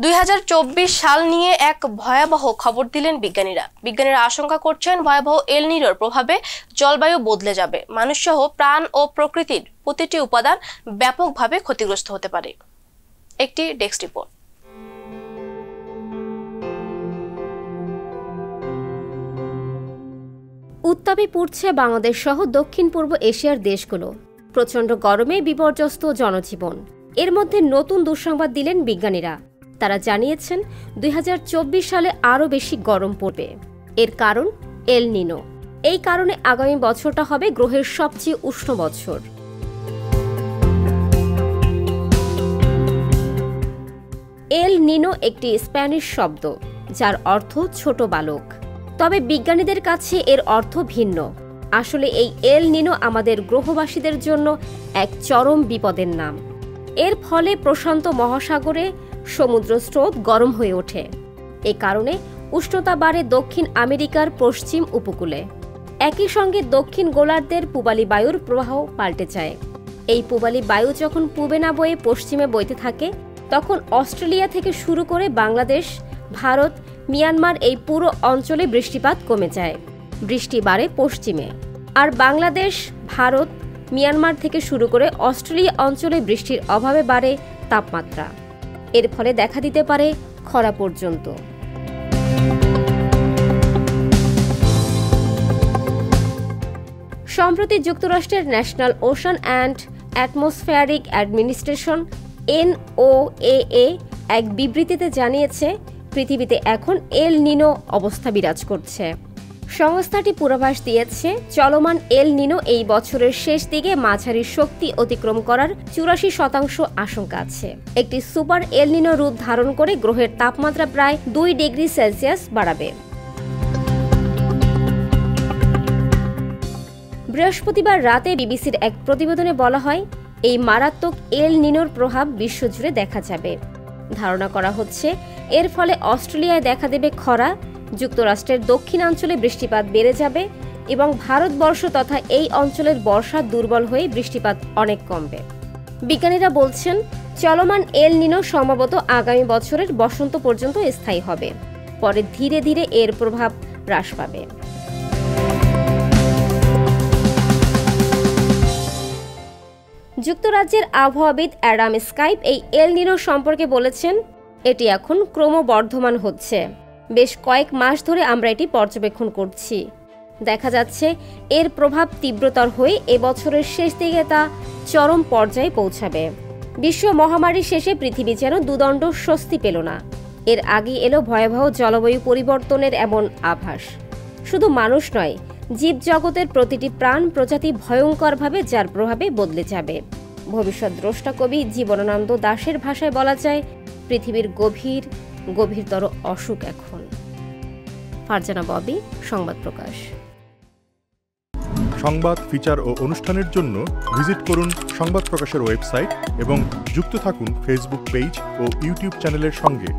2024 সাল নিয়ে এক ভয়াবহ খবর দিলেন বিজ্ঞানীরা আশঙ্কা করছেন ভয়াবহ এল নিনোর প্রভাবে জলবায়ু বদলে যাবে, মানুষসহ প্রাণ ও প্রকৃতির প্রতিটি উপাদান ব্যাপকভাবে ক্ষতিগ্রস্ত হতে পারে। একটি ডেস্ক রিপোর্ট। উত্তাপে পুড়ছে বাংলাদেশ সহ দক্ষিণ পূর্ব এশিয়ার দেশগুলো। প্রচণ্ড গরমে বিপর্যস্ত জনজীবন। এর মধ্যে নতুন দুঃসংবাদ দিলেন বিজ্ঞানীরা। তারা জানিয়েছেন 2024 সালে আরও বেশি গরম পড়বে। এর কারণ এল নিনো। এই কারণে আগামী বছরটা হবে গ্রহের সবচেয়ে উষ্ণ বছর। এল নিনো একটি স্প্যানিশ শব্দ, যার অর্থ ছোট বালক। তবে বিজ্ঞানীদের কাছে এর অর্থ ভিন্ন। আসলে এই এল নিনো আমাদের গ্রহবাসীদের জন্য এক চরম বিপদের নাম। এর ফলে প্রশান্ত মহাসাগরে সমুদ্র স্রোত গরম হয়ে ওঠে। এ কারণে উষ্ণতা বাড়ে দক্ষিণ আমেরিকার পশ্চিম উপকূলে। একই সঙ্গে দক্ষিণ গোলার্ধের পূবালী বায়ুর প্রবাহ পাল্টে যায়। এই পূবালী বায়ু যখন পূবে না বয়ে পশ্চিমে বইতে থাকে, তখন অস্ট্রেলিয়া থেকে শুরু করে বাংলাদেশ, ভারত, মিয়ানমার এই পুরো অঞ্চলে বৃষ্টিপাত কমে যায়। বৃষ্টি বাড়ে পশ্চিমে। আর বাংলাদেশ, ভারত, মিয়ানমার থেকে শুরু করে অস্ট্রেলিয়া অঞ্চলে বৃষ্টির অভাবে বাড়ে তাপমাত্রা। এর ফলে দেখা দিতে পারে খরা পর্যন্ত। সম্প্রতি যুক্তরাষ্ট্রের national ocean and atmospheric administration NOAA এক বিবৃতিতে জানিয়েছে, পৃথিবীতে এখন এল নিনো অবস্থা বিরাজ করছে। সংস্থাটি পূর্বাভাস দিয়েছে, চলমান এল নিনো এই বছরের শেষ দিকে মাঝারি শক্তি অতিক্রম করার 84% আশঙ্কা আছে। একটি সুপার এল নিনো রূপ ধারণ করে গ্রহের তাপমাত্রা প্রায় 2 ডিগ্রি সেলসিয়াস বাড়াবে। বৃহস্পতিবার রাতে বিবিসির এক প্রতিবেদনে বলা হয়, এই মারাত্মক এল নিনোর প্রভাব বিশ্বজুড়ে দেখা যাবে। ধারণা করা হচ্ছে, এর ফলে অস্ট্রেলিয়ায় দেখা দেবে খরা, যুক্তরাষ্ট্রের দক্ষিণাঞ্চলে বৃষ্টিপাত বেড়ে যাবে এবং ভারতবর্ষ তথা এই অঞ্চলের বর্ষা দুর্বল হয়ে বৃষ্টিপাত অনেক কমবে। বিজ্ঞানীরা বলছেন, চলমান এল নিনো সম্ভবত আগামী বছরের বসন্ত পর্যন্ত স্থায়ী হবে। পরে ধীরে ধীরে এর প্রভাব হ্রাস পাবে। যুক্তরাজ্যের আবহাওয়াবিদ অ্যাডাম স্কাইপ এই এল নিনো সম্পর্কে বলেছেন, এটি এখন ক্রমবর্ধমান হচ্ছে। বেশ কয়েক মাস ধরে আমরা এটি পর্যবেক্ষণ করছি। দেখা যাচ্ছে এর প্রভাব তীব্রতর হয়ে এবছরের শেষ দিকে তা চরম পর্যায়ে পৌঁছাবে। বিশ্ব মহামারী শেষে পৃথিবী যেন দুদণ্ড স্বস্তি পেল না। এর আগে এলো ভয়াবহ জলবায়ু পরিবর্তনের এমন আভাস। শুধু মানুষ নয়, জীবজগতের প্রতিটি প্রাণ প্রজাতি ভয়ঙ্করভাবে যার প্রভাবে বদলে যাবে। ভবিষ্যৎ দ্রষ্টা কবি জীবনানন্দ দাশের ভাষায় বলা যায়, পৃথিবীর গভীরতর অসুখ এখন। ফারজানা ববি, সংবাদ প্রকাশ। সংবাদ, ফিচার ও অনুষ্ঠানের জন্য ভিজিট করুন সংবাদ প্রকাশের ওয়েবসাইট এবং যুক্ত থাকুন ফেসবুক পেজ ও ইউটিউব চ্যানেলের সঙ্গে।